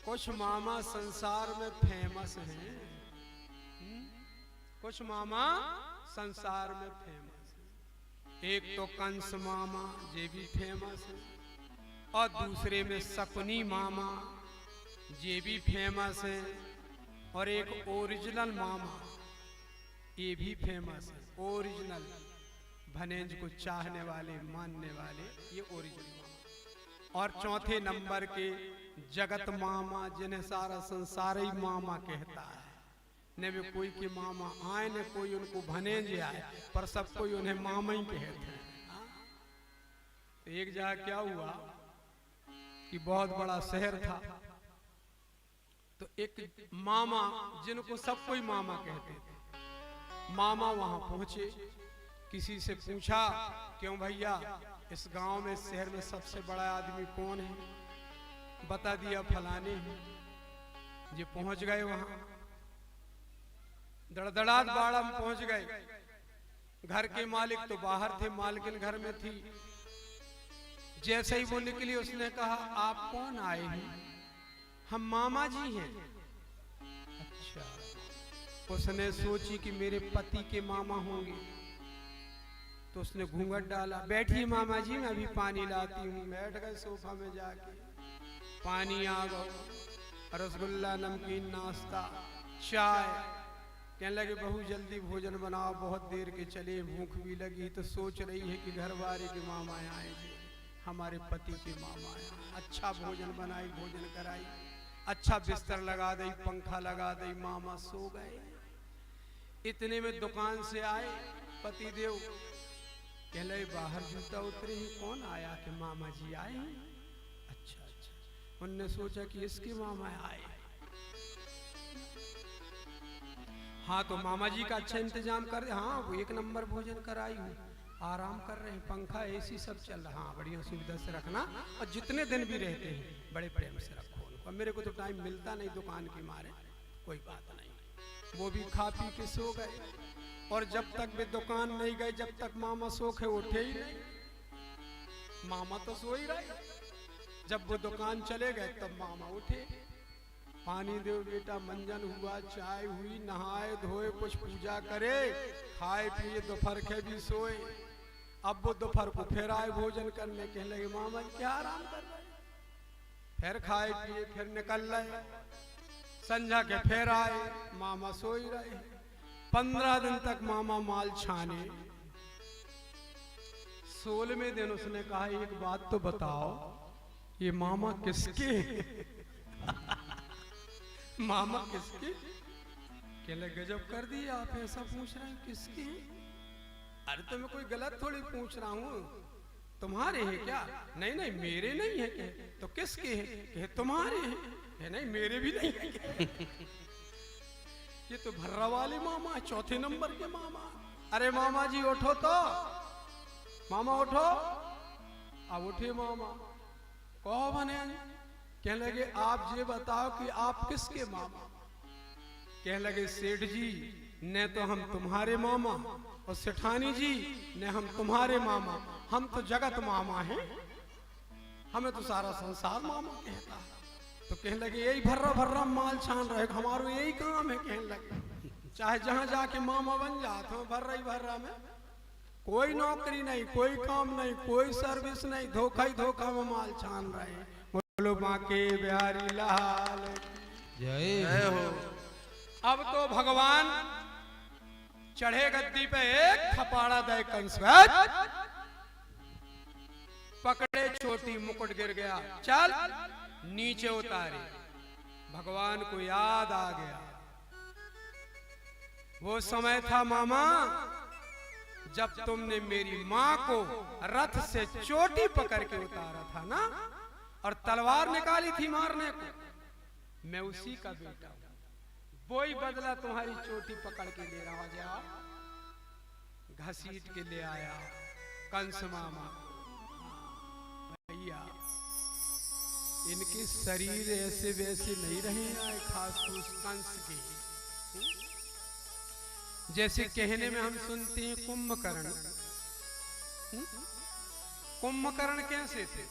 कुछ मामा संसार में फेमस हैं। कुछ मामा संसार में फेमस हैं। एक तो कंस मामा, ये भी फेमस है, और दूसरे में शकुनी मामा, ये भी फेमस है, और एक ओरिजिनल मामा, ये भी फेमस है। ओरिजिनल भनेज को चाहने वाले, मानने वाले, ये ओरिजिनल मामा। और चौथे नंबर के जगत मामा, जिन्हें सारा संसार ही मामा कहता है। न वे कोई के मामा आए, न कोई उनको भनेज आए, पर सब कोई उन्हें मामा ही कहते हैं। तो एक जगह क्या हुआ कि बहुत बड़ा शहर था, तो एक मामा, जिनको सब कोई मामा कहते थे, मामा वहां पहुंचे। किसी से पूछा, क्यों भैया इस गांव में, इस शहर में सबसे बड़ा आदमी कौन है? बता दिया फलाने हैं। ये पहुंच गए वहां, दड़दड़ात बाड़ा में पहुंच गए। घर के मालिक तो बाहर थे, मालकिन घर में थी। जैसे ही वो निकली, उसने कहा, आप कौन आए हैं? हम मामा जी हैं। अच्छा। उसने सोची कि मेरे पति के मामा होंगे, तो उसने घूंघट डाला। बैठिए मामा जी, मैं अभी पानी लाती हूँ। बैठ गए सोफा में जाके, पानी आ गया, रसगुल्ला, नमकीन, नाश्ता, चाय। कहने लगे, बहू जल्दी भोजन बनाओ, बहुत देर के चले, भूख भी लगी। तो सोच रही है कि घर वाले के मामा आएंगे, हमारे पति के मामा आए। अच्छा भोजन बनाई, भोजन कराई, अच्छा बिस्तर लगा दी, पंखा लगा दी, मामा सो गए। इतने में दुकान से आए पति देव। कहले, बाहर जूता उतरे ही, कौन आया? कि मामा जी आए हैं। अच्छा अच्छा। उनने सोचा कि इसके मामा आए। हाँ, तो मामा जी का अच्छा इंतजाम कर दे। हाँ, वो एक नंबर भोजन कराई हूँ, आराम कर रहे हैं, पंखा एसी सब चल रहा। हाँ, बढ़िया सुविधा से रखना, और जितने दिन भी रहते हैं बड़े प्रेम से रखो उनको। मेरे को तो टाइम मिलता नहीं दुकान के मारे, कोई बात नहीं। वो भी खा पी के सो गए, और जब तक वे दुकान नहीं गए, जब तक मामा सो के उठे ही नहीं। मामा तो सो ही रहे। जब वो दुकान चले गए, तब मामा उठे। पानी दो बेटा, मंजन हुआ, चाय हुई, नहाए धोए, कुछ पूजा करे, खाए पिए, दोपहर के भी सोए। अब वो दोपहर को फिर आए भोजन करने। कहने लगे, मामा क्या आराम कर रहे? फिर खाए पिए, फिर निकल रहे। संध्या के फिर आए, मामा सो ही रहे। 15 दिन तक मामा माल छाने। 16वें दिन उसने कहा, एक बात तो बताओ, ये मामा किसके? मामा किसके? कहले, गजब कर दिया आप, ऐसा पूछ रहे हैं किसके? अरे तो मैं कोई गलत थोड़ी पूछ रहा हूँ, तुम्हारे हैं क्या? नहीं नहीं, मेरे नहीं है। कहे, तो किसके हैं? कहे, तुम्हारे हैं। कहे, नहीं मेरे भी नहीं है। ये तो भर्रा वाले मामा है, चौथे नंबर के मामा। अरे मामा जी उठो तो, मामा उठो। अब उठे मामा। कहो बने। कहने लगे, आप ये बताओ कि आप किसके मामा? कहने लगे, सेठ जी ने तो हम तुम्हारे मामा, और सेठानी जी ने हम तुम्हारे मामा। हम तो जगत मामा हैं, हमें तो सारा संसार मामा कहता है। तो कहने लगे, यही भर्रा भर्रा माल छान रहे, हमारा यही काम है। कहने लगे, चाहे जहां जाके मामा बन जाते हो, भर्रा ही भर्रा में कोई नौकरी नहीं, कोई काम नहीं, कोई सर्विस नहीं, धोखा ही धोखा में माल छान रहे। बोलो माँ के बिहारी लाल जय हो। अब तो भगवान चढ़े गद्दी पे, एक थपाड़ा दे कंस, पकड़े चोटी, मुकुट गिर गया, चल नीचे उतारे। भगवान को याद आ गया, वो समय था मामा जब तुमने मेरी माँ को रथ से चोटी पकड़ के उतारा था ना, और तलवार निकाली थी मारने को। मैं उसी का बेटा हूं, वो ही बदला तुम्हारी चोटी पकड़ के ले रहा। जाओ, घसीट के ले आया कंस मामा। भैया इनके शरीर ऐसे वैसे नहीं रहे हैं, खास कंस के। जैसे कहने में हम सुनते हैं कुंभकर्ण। कुंभकर्ण कैसे थे?